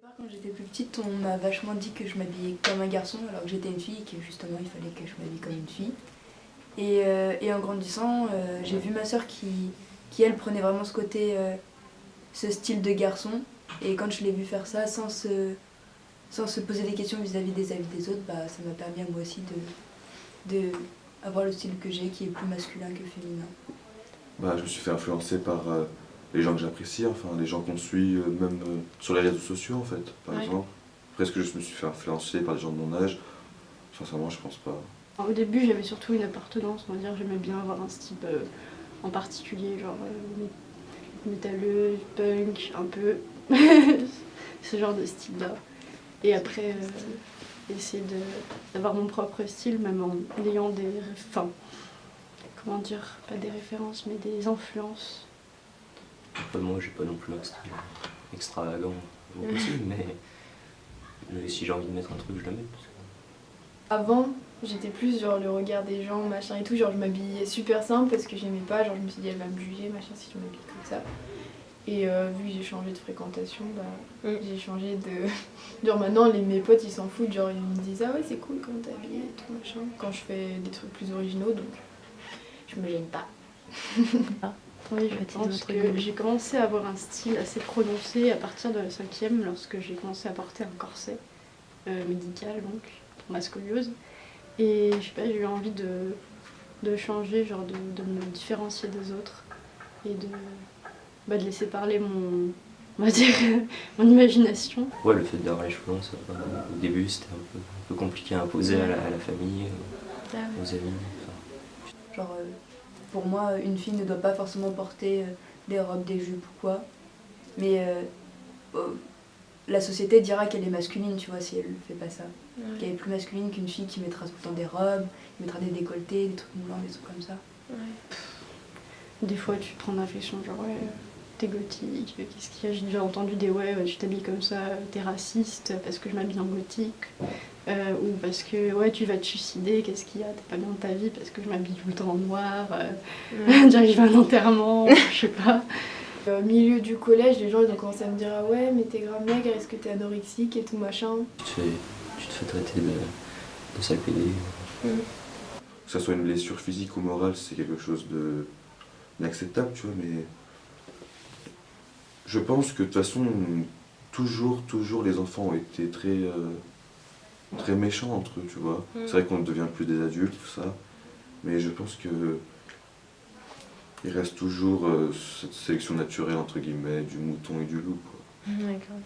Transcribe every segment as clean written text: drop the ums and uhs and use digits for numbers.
Quand j'étais plus petite, on m'a vachement dit que je m'habillais comme un garçon alors que j'étais une fille et que justement il fallait que je m'habille comme une fille. Et en grandissant, j'ai vu ma sœur qui elle prenait vraiment ce côté, ce style de garçon. Et quand je l'ai vue faire ça sans se poser des questions vis-à-vis des avis des autres, bah, ça m'a permis à moi aussi de avoir le style que j'ai qui est plus masculin que féminin. Bah, je me suis fait influencer par les gens que j'apprécie, enfin les gens qu'on suit même sur les réseaux sociaux en fait, par exemple. Après, est-ce que je me suis fait influencer par des gens de mon âge? Sincèrement, je pense pas. Au début, j'avais surtout une appartenance, on va dire, j'aimais bien avoir un style en particulier, genre métalleux, punk, un peu, ce genre de style-là. Et après, essayer d'avoir mon propre style, même en ayant enfin, comment dire, pas des références, mais des influences. Après, moi, j'ai pas non plus un style extravagant possible, mais si j'ai envie de mettre un truc, je le mets. Avant, j'étais plus genre le regard des gens, machin et tout, genre je m'habillais super simple parce que j'aimais pas, genre je me suis dit elle va me juger, machin, si je m'habille comme ça. Et vu que j'ai changé de fréquentation, bah, j'ai changé de... Genre maintenant, mes potes ils s'en foutent, genre ils me disent ah ouais c'est cool comment t'es habillée et tout machin, quand je fais des trucs plus originaux, donc je me gêne pas. Oui, je pense que j'ai commencé à avoir un style assez prononcé à partir de la 5e, lorsque j'ai commencé à porter un corset médical, donc, pour ma scoliose. Et je sais pas, j'ai eu envie de changer, genre de me différencier des autres et de laisser parler on va dire, mon imagination. Ouais, le fait d'avoir les cheveux longs, au début, c'était un peu compliqué à imposer à la famille, aux amis. Genre, pour moi, une fille ne doit pas forcément porter des robes, des jupes ou quoi. Mais la société dira qu'elle est masculine, tu vois, si elle fait pas ça. Ouais. Qu'elle est plus masculine qu'une fille qui mettra tout le temps des robes, qui mettra des décolletés, des trucs moulants, des trucs comme ça. Ouais. Des fois, tu te prends d'affection, genre ouais, t'es gothique, qu'est-ce qu'il y a? J'ai déjà entendu des ouais, tu t'habilles comme ça, t'es raciste parce que je m'habille en gothique. Ou parce que ouais, tu vas te suicider, qu'est-ce qu'il y a? T'es pas bien de ta vie parce que je m'habille tout le temps en noir. Dire que je vais à un enterrement, je sais pas. Au milieu du collège, les gens ils ont commencé à me dire ah ouais, mais t'es grave maigre, est-ce que t'es anorexique et tout machin. Tu te fais traiter de sale pédé. Que ça soit une blessure physique ou morale, c'est quelque chose d'inacceptable, tu vois, mais je pense que de toute façon, toujours les enfants ont été très méchants entre eux, tu vois. C'est vrai qu'on ne devient plus des adultes, tout ça, mais je pense que il reste toujours cette sélection naturelle, entre guillemets, du mouton et du loup, quoi. D'accord.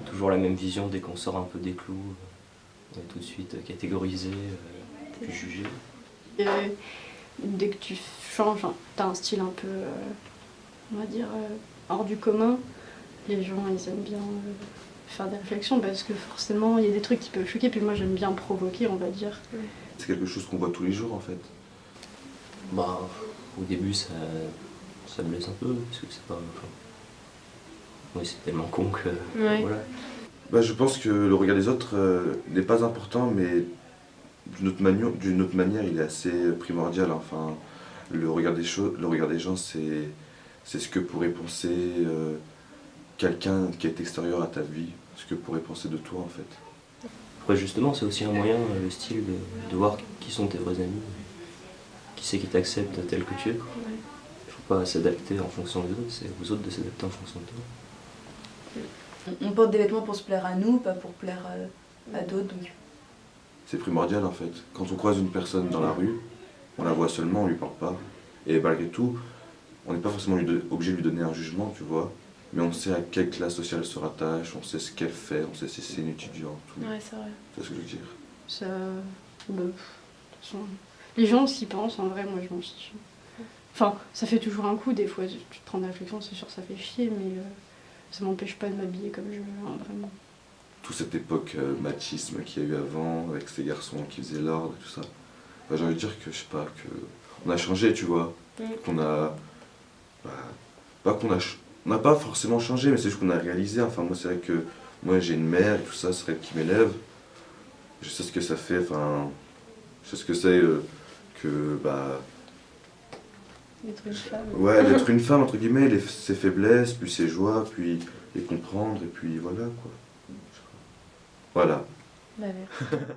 Toujours la même vision dès qu'on sort un peu des clous, on est tout de suite catégorisé, puis jugé. Dès que tu changes, hein, t'as un style un peu, on va dire, hors du commun, les gens ils aiment bien faire des réflexions parce que forcément il y a des trucs qui peuvent choquer, puis moi j'aime bien provoquer, on va dire. C'est quelque chose qu'on voit tous les jours en fait. Bah, au début ça me blesse un peu, parce que c'est pas... Oui, c'est tellement con que... Voilà. Bah, je pense que le regard des autres n'est pas important, mais d'une autre manière, il est assez primordial. Enfin, le regard des gens, c'est ce que pourrait penser quelqu'un qui est extérieur à ta vie, ce que pourrait penser de toi en fait. Après justement, c'est aussi un moyen, le style, de voir qui sont tes vrais amis, qui c'est qui t'accepte tel que tu es. Il faut pas s'adapter en fonction des autres, c'est aux autres de s'adapter en fonction de toi. On porte des vêtements pour se plaire à nous, pas pour plaire à d'autres. Donc. C'est primordial en fait. Quand on croise une personne dans la rue, on la voit seulement, on lui parle pas. Et malgré tout, on n'est pas forcément obligé de lui donner un jugement, tu vois. Mais on sait à quelle classe sociale elle se rattache, on sait ce qu'elle fait, on sait si c'est une étudiante. Ouais, c'est vrai. C'est ce que je veux dire. Ça, de toute façon, les gens ce qu'ils pensent, en vrai, moi je m'en fiche. Enfin, ça fait toujours un coup, des fois, tu te prends de la réflexion, c'est sûr ça fait chier, mais ça m'empêche pas de m'habiller comme je veux, hein, vraiment. Toute cette époque machisme qu'il y a eu avant, avec ces garçons qui faisaient l'ordre et tout ça. Bah, j'ai envie de dire que, je sais pas, on a changé, tu vois. Qu'on a... on n'a pas forcément changé, mais c'est juste qu'on a réalisé. Enfin, moi, c'est vrai que moi, j'ai une mère et tout ça, c'est elle qui m'élève. Je sais ce que ça fait, enfin... Je sais ce que c'est que, bah... D'être une femme. Ouais, d'être une femme, entre guillemets, ses faiblesses, puis ses joies, puis les comprendre, et puis voilà, quoi. Voilà. Bah, merci.